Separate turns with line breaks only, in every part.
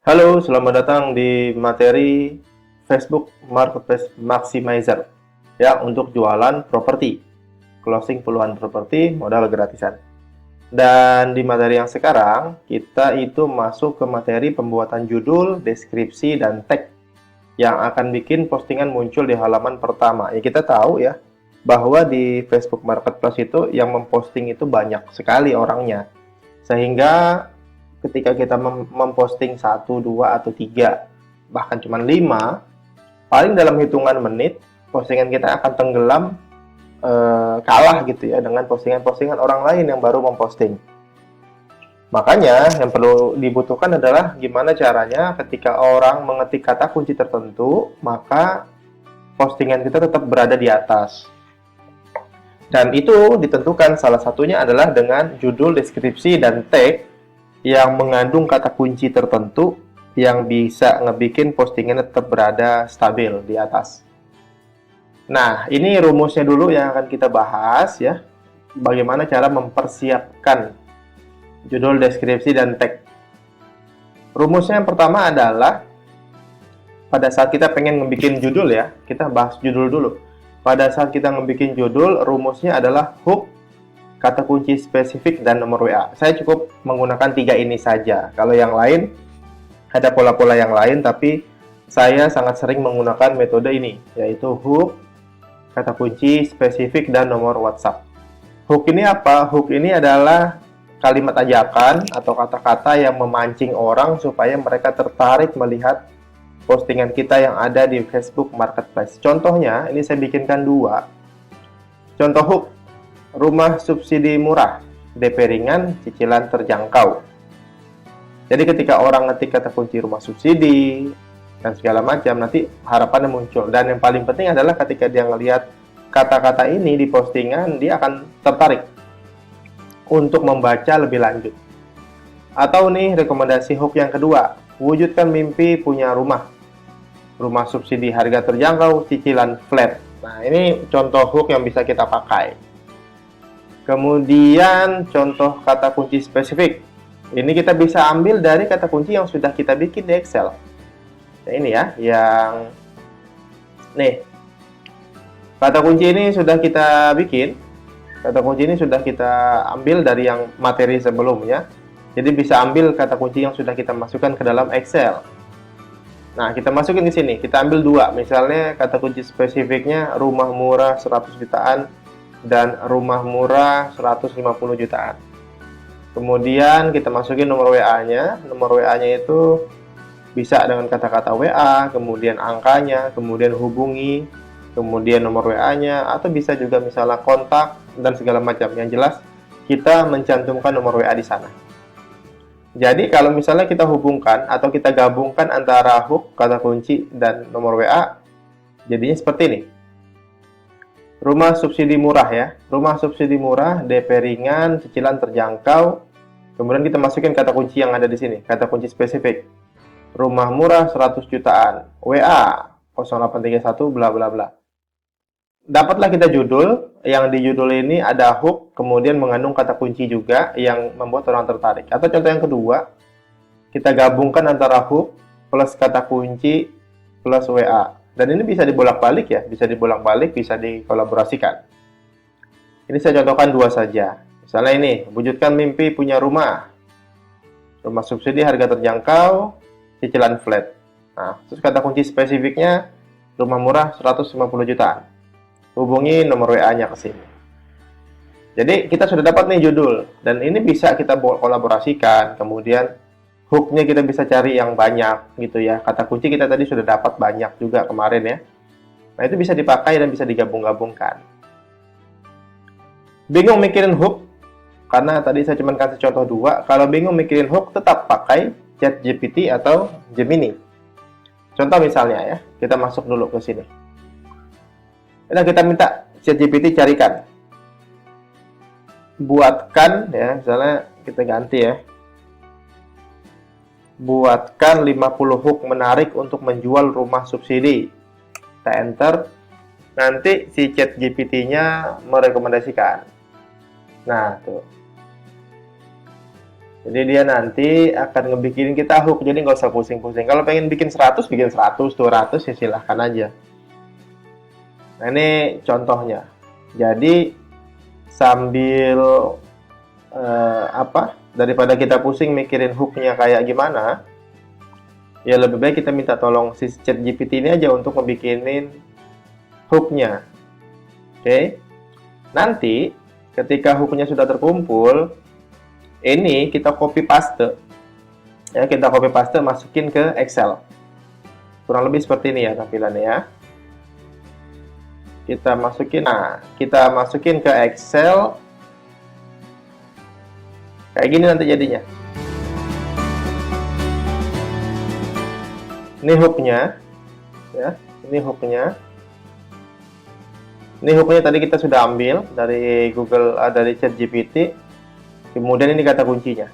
Halo, selamat datang di materi Facebook Marketplace Maximizer ya untuk jualan properti, closing puluhan properti modal gratisan. Dan di materi yang sekarang kita itu masuk ke materi pembuatan judul, deskripsi dan tag yang akan bikin postingan muncul di halaman pertama. Ya kita tahu ya bahwa di Facebook Marketplace itu yang memposting itu banyak sekali orangnya. Sehingga ketika kita memposting 1, 2, atau 3, bahkan cuma 5, paling dalam hitungan menit, postingan kita akan tenggelam, kalah gitu ya, dengan postingan-postingan orang lain yang baru memposting. Makanya, yang perlu dibutuhkan adalah gimana caranya ketika orang mengetik kata kunci tertentu, maka postingan kita tetap berada di atas. Dan itu ditentukan salah satunya adalah dengan judul, deskripsi, dan tag yang mengandung kata kunci tertentu yang bisa ngebikin postingan tetap berada stabil di atas. Nah, ini rumusnya dulu yang akan kita bahas ya. Bagaimana cara mempersiapkan judul, deskripsi, dan tag. Rumusnya yang pertama adalah pada saat kita pengen ngebikin judul ya, kita bahas judul dulu. Pada saat kita ngebikin judul, rumusnya adalah hook, kata kunci spesifik, dan nomor WA. Saya cukup menggunakan 3 ini saja. Kalau yang lain, ada pola-pola yang lain, tapi saya sangat sering menggunakan metode ini, yaitu hook, kata kunci spesifik, dan nomor WhatsApp. Hook ini apa? Hook ini adalah kalimat ajakan atau kata-kata yang memancing orang supaya mereka tertarik melihat postingan kita yang ada di Facebook Marketplace. Contohnya, ini saya bikinkan 2. Contoh hook, rumah subsidi murah, DP ringan, cicilan terjangkau. Jadi ketika orang ngetik kata kunci rumah subsidi dan segala macam, nanti harapannya muncul. Dan yang paling penting adalah ketika dia ngelihat kata-kata ini di postingan, dia akan tertarik untuk membaca lebih lanjut. Atau nih rekomendasi hook yang kedua, wujudkan mimpi punya rumah. Rumah subsidi harga terjangkau, cicilan flat. Nah, ini contoh hook yang bisa kita pakai. Kemudian contoh kata kunci spesifik. Ini kita bisa ambil dari kata kunci yang sudah kita bikin di Excel. Nah, ini ya, yang nih. Kata kunci ini sudah kita bikin. Kata kunci ini sudah kita ambil dari yang materi sebelumnya. Jadi bisa ambil kata kunci yang sudah kita masukkan ke dalam Excel. Nah, kita masukin di sini. Kita ambil 2. Misalnya kata kunci spesifiknya rumah murah 100 jutaan dan rumah murah 150 jutaan. Kemudian kita masukin nomor WA-nya. Nomor WA-nya itu bisa dengan kata-kata WA, kemudian angkanya, kemudian hubungi, kemudian nomor WA-nya, atau bisa juga misalnya kontak dan segala macam. Yang jelas kita mencantumkan nomor WA di sana. Jadi kalau misalnya kita hubungkan atau kita gabungkan antara hook, kata kunci, dan nomor WA, jadinya seperti ini. Rumah subsidi murah ya. Rumah subsidi murah, DP ringan, cicilan terjangkau. Kemudian kita masukin kata kunci yang ada di sini, kata kunci spesifik. Rumah murah 100 jutaan. WA 0831 bla bla bla. Dapatlah kita judul, yang di judul ini ada hook, kemudian mengandung kata kunci juga yang membuat orang tertarik. Atau contoh yang kedua, kita gabungkan antara hook plus kata kunci plus WA. Dan ini bisa dibolak-balik ya, bisa dibolak-balik, bisa dikolaborasikan. Ini saya contohkan 2 saja. Misalnya ini, wujudkan mimpi punya rumah. Rumah subsidi harga terjangkau, cicilan flat. Nah, terus kata kunci spesifiknya rumah murah 150 jutaan. Hubungi nomor WA-nya ke sini. Jadi kita sudah dapat nih judul, dan ini bisa kita kolaborasikan. Kemudian hook-nya kita bisa cari yang banyak gitu ya. Kata kunci kita tadi sudah dapat banyak juga kemarin ya. Nah, itu bisa dipakai dan bisa digabung-gabungkan. Bingung mikirin hook? Karena tadi saya cuma kasih contoh 2. Kalau bingung mikirin hook, tetap pakai ChatGPT atau Gemini. Contoh misalnya ya, kita masuk dulu ke sini. Nah, kita minta ChatGPT carikan. Buatkan ya, misalnya kita ganti ya. Buatkan 50 hook menarik untuk menjual rumah subsidi. Kita enter. Nanti si ChatGPT-nya merekomendasikan. Nah, tuh. Jadi dia nanti akan ngebikinin kita hook, jadi nggak usah pusing-pusing. Kalau pengen bikin 100, bikin 100, 200 ya silahkan aja. Nah ini contohnya. Jadi sambil daripada kita pusing mikirin hooknya kayak gimana, ya lebih baik kita minta tolong si ChatGPT ini aja untuk ngebikinin hooknya. Oke. Nanti ketika hooknya sudah terkumpul, ini kita copy paste. Ya, kita copy paste masukin ke Excel. Kurang lebih seperti ini ya tampilannya ya. Kita masukin ke Excel. Kayak gini nanti jadinya. Ini hooknya, ya. Ini hooknya. Ini hooknya tadi kita sudah ambil dari dari ChatGPT. Kemudian ini kata kuncinya.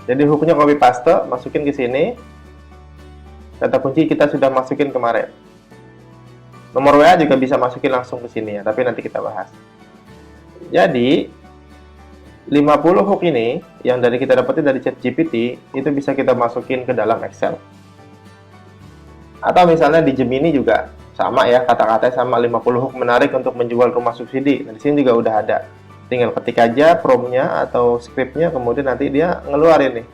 Jadi hooknya copy paste, masukin ke sini. Kata kunci kita sudah masukin kemarin. Nomor WA juga bisa masukin langsung ke sini ya, tapi nanti kita bahas. Jadi 50 hook ini yang kita dapetin dari ChatGPT itu bisa kita masukin ke dalam Excel. Atau misalnya di Gemini juga sama ya, kata-katanya sama 50 hook menarik untuk menjual rumah subsidi. Nah, di sini juga udah ada. Tinggal ketik aja prompt-nya atau script-nya, kemudian nanti dia ngeluarin nih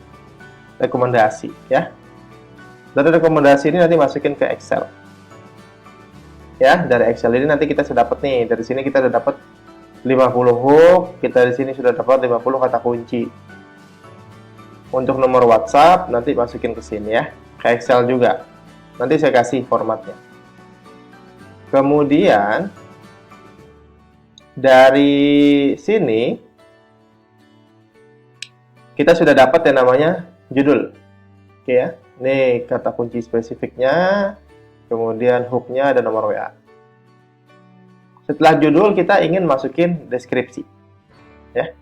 rekomendasi ya. Dari rekomendasi ini nanti masukin ke Excel. Ya, dari Excel ini nanti kita sudah dapat nih. Dari sini kita sudah dapat 50 hook, kita di sini sudah dapat 50 kata kunci. Untuk nomor WhatsApp nanti masukin ke sini ya, ke Excel juga. Nanti saya kasih formatnya. Kemudian dari sini kita sudah dapat yang namanya judul. Oke ya. Ini kata kunci spesifiknya, kemudian hooknya ada nomor WA. Setelah judul kita ingin masukin deskripsi ya.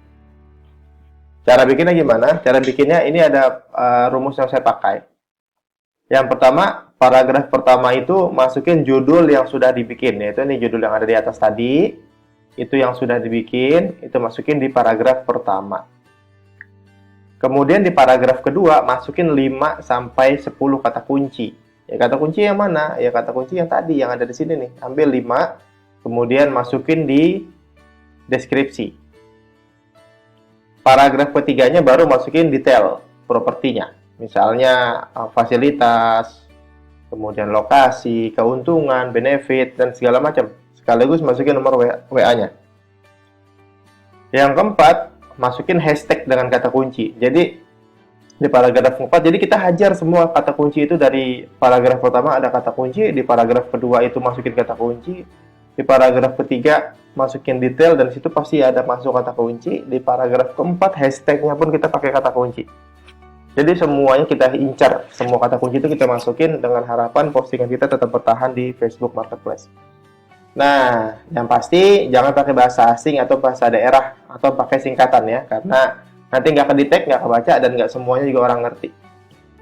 Cara bikinnya gimana? Cara bikinnya ini ada rumus yang saya pakai. Yang pertama, paragraf pertama itu masukin judul yang sudah dibikin, yaitu ini judul yang ada di atas tadi. Itu yang sudah dibikin, itu masukin di paragraf pertama. Kemudian di paragraf kedua masukin 5 sampai 10 kata kunci. Ya, kata kunci yang mana? Ya, kata kunci yang tadi yang ada di sini nih. Ambil 5, kemudian masukin di deskripsi. Paragraf ketiganya baru masukin detail propertinya. Misalnya fasilitas, kemudian lokasi, keuntungan, benefit, dan segala macam. Sekaligus masukin nomor WA-nya. Yang keempat, masukin hashtag dengan kata kunci. Jadi di paragraf 4, jadi kita hajar semua kata kunci itu. Dari paragraf pertama ada kata kunci, di paragraf kedua itu masukin kata kunci, di paragraf ketiga masukin detail, dan situ pasti ada masuk kata kunci. Di paragraf keempat hashtagnya pun kita pakai kata kunci. Jadi semuanya kita incar, semua kata kunci itu kita masukin dengan harapan postingan kita tetap bertahan di Facebook Marketplace. Nah, yang pasti jangan pakai bahasa asing atau bahasa daerah atau pakai singkatan ya, karena nanti nggak kedetek, nggak kebaca, dan nggak semuanya juga orang ngerti.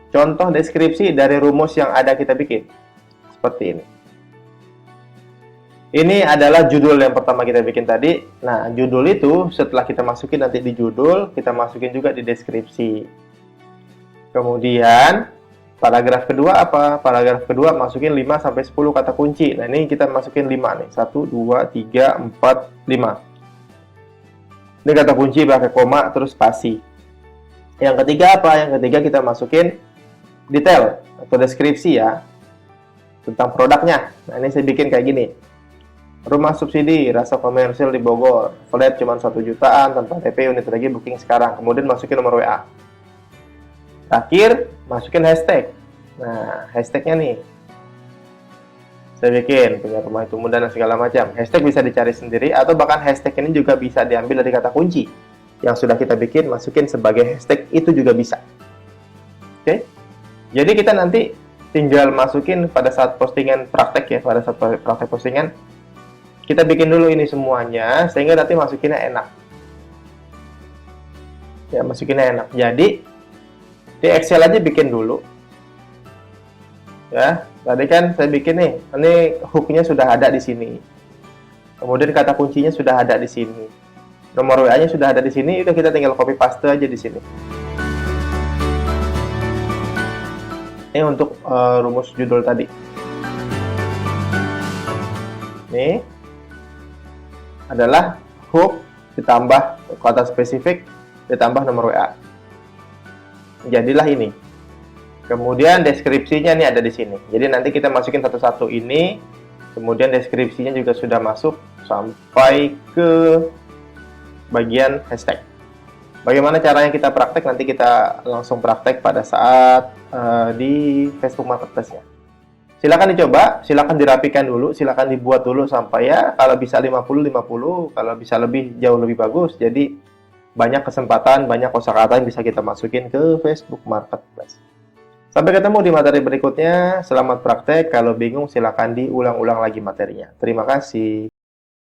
Contoh deskripsi dari rumus yang ada kita bikin seperti ini. Ini adalah judul yang pertama kita bikin tadi. Nah, judul itu setelah kita masukin nanti di judul, kita masukin juga di deskripsi. Kemudian paragraf kedua apa? Paragraf kedua masukin 5 sampai 10 kata kunci. Nah, ini kita masukin 5 nih. 1 2 3 4 5. Ini kata kunci pakai koma terus spasi. Yang ketiga apa? Yang ketiga kita masukin detail atau deskripsi ya, tentang produknya. Nah, ini saya bikin kayak gini. Rumah subsidi rasa komersil di Bogor. Flat cuma 1 jutaan tanpa DP, unit lagi booking sekarang. Kemudian masukin nomor WA. Terakhir, masukin hashtag. Nah, hashtagnya nih. Saya bikin, punya rumah itu mudah dan segala macam. Hashtag bisa dicari sendiri, atau bahkan hashtag ini juga bisa diambil dari kata kunci yang sudah kita bikin, masukin sebagai hashtag, itu juga bisa. Oke? Jadi kita nanti tinggal masukin pada saat postingan praktek ya, pada saat praktek postingan, kita bikin dulu ini semuanya, sehingga nanti masukinnya enak. Ya, masukinnya enak. Jadi, di Excel aja bikin dulu. Ya, tadi kan saya bikin nih. Ini hooknya sudah ada di sini. Kemudian kata kuncinya sudah ada di sini. Nomor WA-nya sudah ada di sini, udah kita tinggal copy paste aja di sini. Ini untuk rumus judul tadi. Ini adalah hook ditambah kata spesifik ditambah nomor WA. Jadilah ini. Kemudian deskripsinya nih ada di sini. Jadi nanti kita masukin satu-satu ini. Kemudian deskripsinya juga sudah masuk sampai ke bagian hashtag. Bagaimana caranya kita praktek? Nanti kita langsung praktek pada saat di Facebook Marketplace-nya. Silakan dicoba, silakan dirapikan dulu, silakan dibuat dulu sampai ya kalau bisa 50-50, kalau bisa lebih jauh lebih bagus. Jadi banyak kesempatan, banyak kosakata yang bisa kita masukin ke Facebook Marketplace. Sampai ketemu di materi berikutnya. Selamat praktek. Kalau bingung silakan diulang-ulang lagi materinya. Terima kasih.